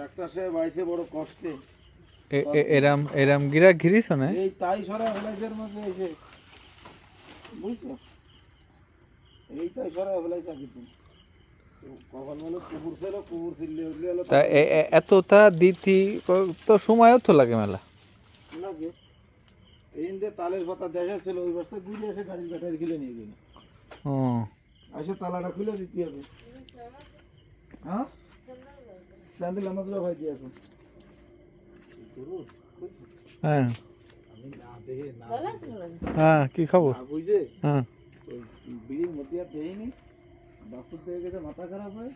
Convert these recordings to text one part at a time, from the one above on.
Doctor সাহেব আইছে বড় কষ্টে। এরাম এরাম গিরা ঘিরিস না এই তাই সরা হলাইজের মধ্যে এসে বুঝছো, এই তাই সরা হলাইছে কিন্তু কখন বলো কুকুর ছিল, কুকুর ছিল হলো তা এতটা দিতি তো সময়ও তো লাগে মেলা লাগে। এই যে তালের পাতা দেখা ছিল ওই বস্তা ঘুরে এসে গাড়ির ব্যাটারি খুলে নিয়ে গেল। ও আসে তালাটা খুলে দিতে হবে। হ্যাঁ স্যান্ডেল আমাদের ভাই দিয়ে আসুন। হ্যাঁ আমি না দেখে না হ্যাঁ কি খবর বুঝে হ্যাঁ ওই বিড়ির মধ্যে আর দেয়নি, বাসুর দিয়ে গেছে মাথা খারাপ হয়,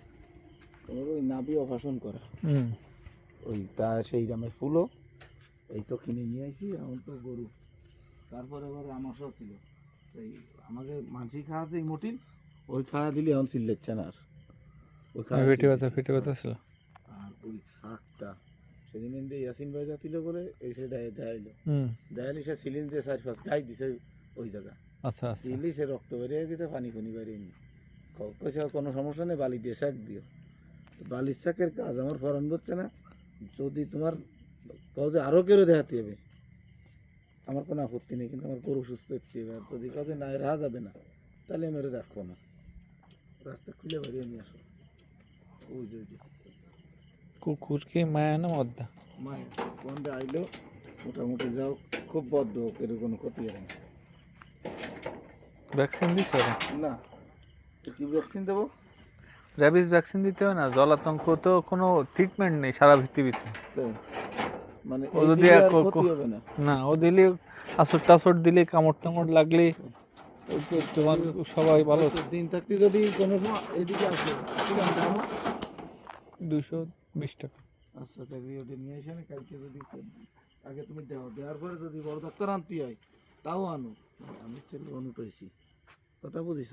ওই নাভি অপারেশন করা হুম ওই তা সেই দামে ফুলও এই তো কিনে নিয়ে আসি। এখন তো গরু তারপরে এবার আমার সব ছিল এই আমাকে মাঝি খাওয়াতে মোটিন ওই খাওয়া দিলে এখন চিল্লেচ্ছে না আর ওই খাওয়া ফেটে ব্যথা ছিল আর ওই শাকটা সেদিন এনে ইয়াসিন ভাই যাচ্ছিল বলে এই সে দেখাইলো হুম দেখালি সে সিলিন দিয়ে 4-5 গাই দিছে ওই জায়গা আচ্ছা আচ্ছা দিলি সে রক্ত বেরিয়ে গেছে, পানি ফানি বেরিয়ে নি কইছে কোনো সমস্যা নেই, বালি দিয়ে শাক দিও। বালির শাকের কাজ আমার ফরান হচ্ছে না, যদি তোমার কাউ যে আরও কেউ দেখাতে হবে আমার কোনো আপত্তি নেই, কিন্তু আমার গরু সুস্থ হতে হবে। আর যদি কাউকে না রাখা যাবে না তাহলে মেরে রাখবো না, রাস্তা খুলে বেরিয়ে নিয়ে আসো। ওই যে কুকুর কি মায়া না মদ্দা মায়ের বন্ধে আইলো মোটামুটি যাও খুব বদ্ধ হোক এর কোনো ক্ষতি হয় না। ভ্যাকসিন দিছ না তো কি ভ্যাকসিন দেবো? র্যাবিস ভ্যাকসিন দিতে হয় না, জলাতঙ্ক তো কোনো ট্রিটমেন্ট নেই সারা পৃথিবীতে। তো মানে ও এই যদি দিলে আর ক্ষতি হবে না। না ও দিলে আসর টাসর দিলে কামড় টামড় লাগলে তোমার সবাই ভালো। দিন থাকতে যদি কোনো সময় এদিকে আসে 220 টাকা। আচ্ছা তাহলে ওটা নিয়ে এসে না কালকে যদি আগে তুমি দেওয়া দেওয়ার পরে যদি বড় ডাক্তার আনতে হয় তাও আনো। আমি ছেলে লোন উঠেছি, কথা বুঝিস,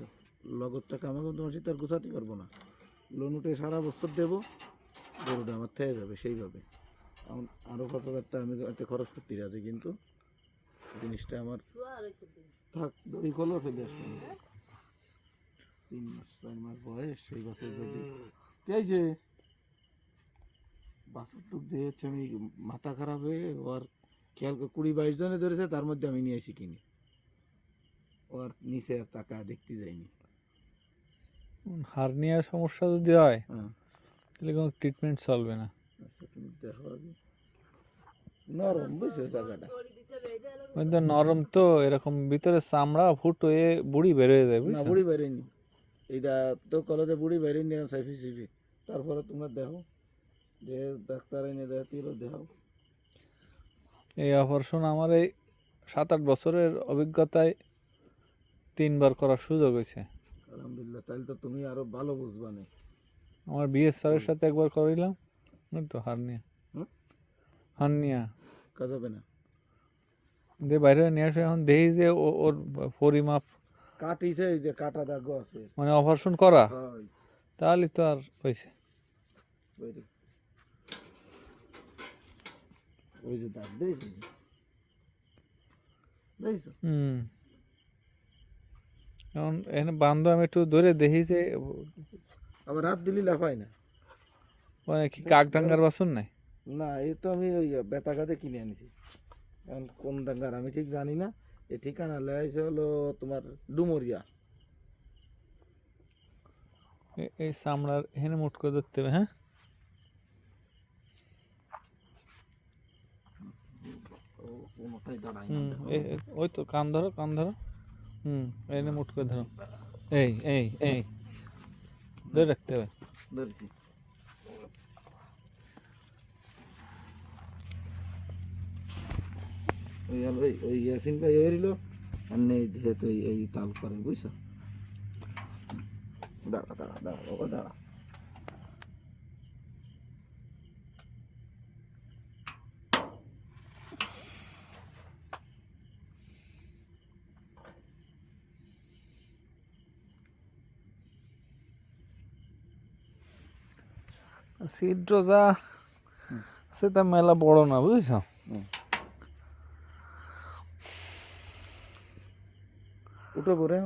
লগত টাকা আমাকে তোমার সাথে আর গুছাতে পারবো না। লোন উঠে সারা বছর দেবো, গরুটা আমার থেকে যাবে সেইভাবে। এখন আরও 5,000 টাকা আমি এতে খরচ করতে আছে, কিন্তু জিনিসটা আমার থাক দড়ি কলও ফেলে আসবে 3-4 মাস বয়স, সেই বছর যদি এই যে বাছর টুক দিয়েছে আমি মাথা খারাপ হয়ে ওর খেয়াল 20-22 জনে ধরেছে, তার মধ্যে আমি নিয়ে আসি কিনি, ওর নিচে আর টাকা দেখতে যাইনি। হার্নিয়ার সমস্যা যদি হয় হ্যাঁ তাহলে কোনো ট্রিটমেন্ট চলবে না। আচ্ছা তুমি দেখো আগে, নরম বুঝছো জায়গাটা, কিন্তু নরম তো এরকম ভিতরে চামড়া ফুট হয়ে বুড়ি বের হয়ে যায় না বুঝছো। বুড়ি বেরেনি, এইটা তো কলেজে বুড়ি বেরেনি সাইফি সিফি। তারপরে তোমরা দেখো যে ডাক্তার এনে দেখাতে দেখাও। এই অপারেশন আমার এই 7-8 বছরের অভিজ্ঞতায় 3বার করার সুযোগ হয়েছে। আলহামদুলিল্লাহ, তাহলে তো তুমি আরো ভালো বুঝবা না। আমার বিএস স্যারের সাথে একবার করাইলাম, ওই তো হার্নিয়া হুম? হার্নিয়া কাজ হবে না, দিয়ে বাইরে নিয়ে আসে। এখন দেখি যে ওর পরিমাপ কাটিছে এই যে কাটা দাগ আছে। মানে অপারেশন করা, হয় তাহলে তো আর হয়েছে। ওই যে ওই যে দাগ দেখছি দেখছো। হুম এখন এখানে বান্ধব আমি একটু ধরে দেখি যে আবার রাত দিলি লাফায় না। মানে কি কাক ডাঙ্গার বাসন নাই। না এই তো আমি ওই বেতা গাতে কিনে আনিছি, এখন কোন ডাঙ্গার আমি ঠিক জানি না। এই ঠিকানা লেগেছে হলো তোমার ডুমুরিয়া। এই চামড়ার এখানে মুট করে ধরতে হবে। হ্যাঁ কোনোটাই দাঁড়ায় না। ওই তো কান ধরো কান ধরো। এখানে মুট করে ধরো। এই এই এই ধরে রাখতে হবে। ধরেছি ওই ওই ওই ইয়াসিন ভাই এরিলো আর নেই যেহেতু এই তাল করে বুঝছো। দাঁড়া দাঁড়া দাঁড়া বাবা দাঁড়া। ছিদ্র যা সেটা মেলা বড় না বুঝছো। উঠো করে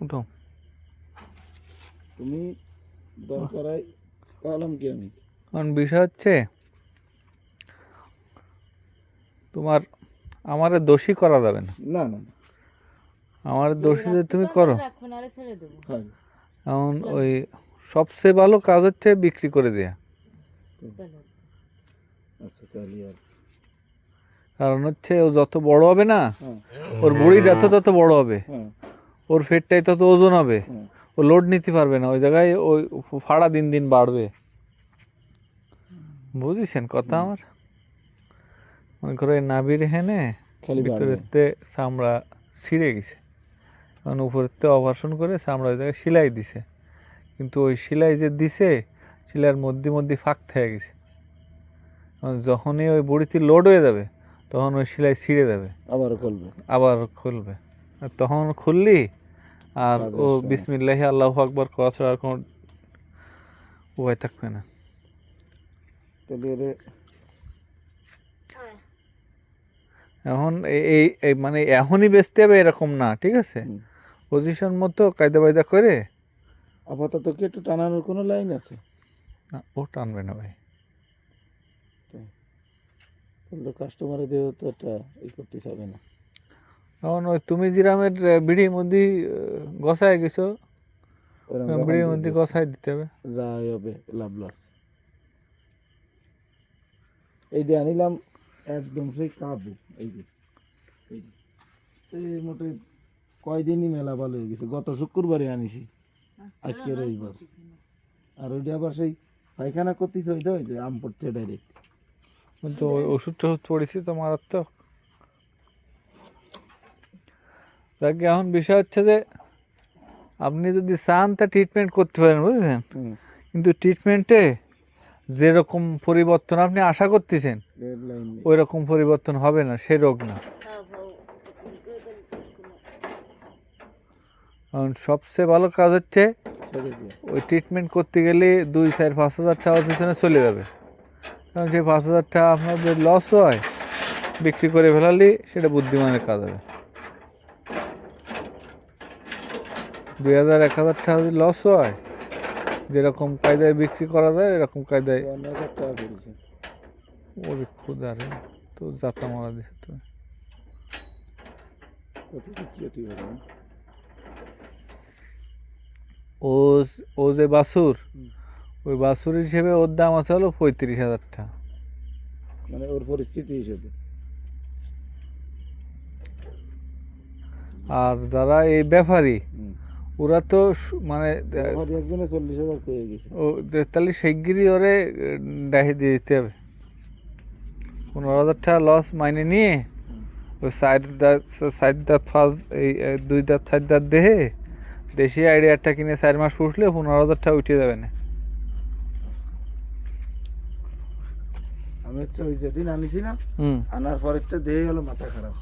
উঠো তুমি দরকার হয় কলম কি আমি কারণ বিষয় হচ্ছে তোমার আমারে দোষী করা যাবে না, না না না, আমার দোষী যদি তুমি করো। রাখবেন আরে ছেড়ে দেবো। হ্যাঁ এখন ওই সবচেয়ে ভালো কাজ হচ্ছে বিক্রি করে দেয়া। তাহলে আচ্ছা তাহলে আর কারণ হচ্ছে ও যত বড় হবে না, হ্যাঁ ওর বড়িটা তো তত বড় হবে, হ্যাঁ ওর ফেটটাই তত ওজন হবে, হ্যাঁ ও লোড নিতে পারবে না, ওই জায়গায় ওই ফাড়া দিন দিন বাড়বে। বুঝেছেন কথা আমার? মনে করো এই নাভির হেনে খালি বাড়বে। ভিতরেতে চামড়া ছিঁড়ে গেছে, কারণ উপরেতে অপারেশন করে চামড়া ওই জায়গায় সেলাই দিছে, কিন্তু ওই সেলাই যে দিছে সেলাইয়ের মধ্যে মধ্যে ফাঁক থেকে গেছে। কারণ যখনই ওই বড়িতে লোড হয়ে যাবে তখন ওই সেলাই ছিঁড়ে যাবে, আবারও খুলবে। আবার খুলবে। আর তখন খুললি আর কাজ ও আসবে না। বিসমিল্লাহি আল্লাহু আকবার কোয়া ছাড়া আর কোনো উপায় থাকবে না। তাহলে এরে এখন এই মানে এখনই বেচতে হবে এরকম না, ঠিক আছে? হুম। পজিশন মতো কায়দা বায়দা করে। আপাতত কি একটু টানানোর কোনো লাইন আছে? না, ও টানবে না ভাই। তাহলে তো কাস্টমারের দিয়ে তো একটা করতে চাবে না। এখন ওই তুমি জিরামের বিড়ির মধ্যে গসায় গেছো, ওরকম যখন বিড়ির দিয়ে মধ্যে দিয়েছে, গসায় দিতে হবে। যাই হবে লাভ লস। এই যে আনিলাম একদম সেই কাবু, এই যে এই মোটে কয়দিনই মেলা ভালো হয়ে গেছে। গত শুক্রবারে আনিছি, আজকে রবিবার। আর ওইটা আবার সেই পায়খানা করতেছে, ওইটা ওই যে আম পড়ছে ডাইরেক্ট। কিন্তু ওই ওষুধ টষুধ পড়েছি তো মারাত্মক। যাকে এখন বিষয় হচ্ছে যে আপনি যদি চান তা ট্রিটমেন্ট করতে পারেন, বুঝেছেন? কিন্তু ট্রিটমেন্টে যেরকম পরিবর্তন আপনি আশা করতেছেন রেড লাইন ওই রকম পরিবর্তন হবে না, সে রোগ না। কারণ সবচেয়ে ভালো কাজ হচ্ছে ছেড়ে দিয়ে ওই ট্রিটমেন্ট করতে গেলে 2-4-5 হাজার টাকার পিছনে চলে যাবে। কারণ সেই 5,000 টাকা আপনার যে লস হয় বিক্রি করে ফেলালে সেটা বুদ্ধিমানের কাজ হবে। 2,000-1,000 টাকা যদি লস হয়, যেরকম কায়দায় বিক্রি করা যায় এরকম কায়দায়। 5000 টাকা করেছে। ওরে খুদা রে, তো যাতা মারা দিছে তো। কত বিক্রি হতে পারে? ও ও যে বাছুর, ওই বাছুর হিসেবে ওর দাম আছে হলো 35,000 টাকা। মানে ওর পরিস্থিতি হিসেবে। আর যারা এই ব্যাপারী ওরা তো মানে আমার একজনে 40,000 পেয়ে গেছে। ও তাহলে শিগগিরই ওরে ডাহি দিয়ে দিতে হবে। 15,000 টাকা লস মাইনে নিয়ে ওই সাইড দাঁত ফার্স্ট এই 2 দাঁত 4 দাঁত দেহে দেশি আইডিয়ারটা কিনে 4 মাস পুষলে 15,000 টাকা উঠে যাবে না। আমি হচ্ছে ওই যেদিন আনিছি না, হুম, আনার পরের তো দেহে হলো মাথা খারাপ।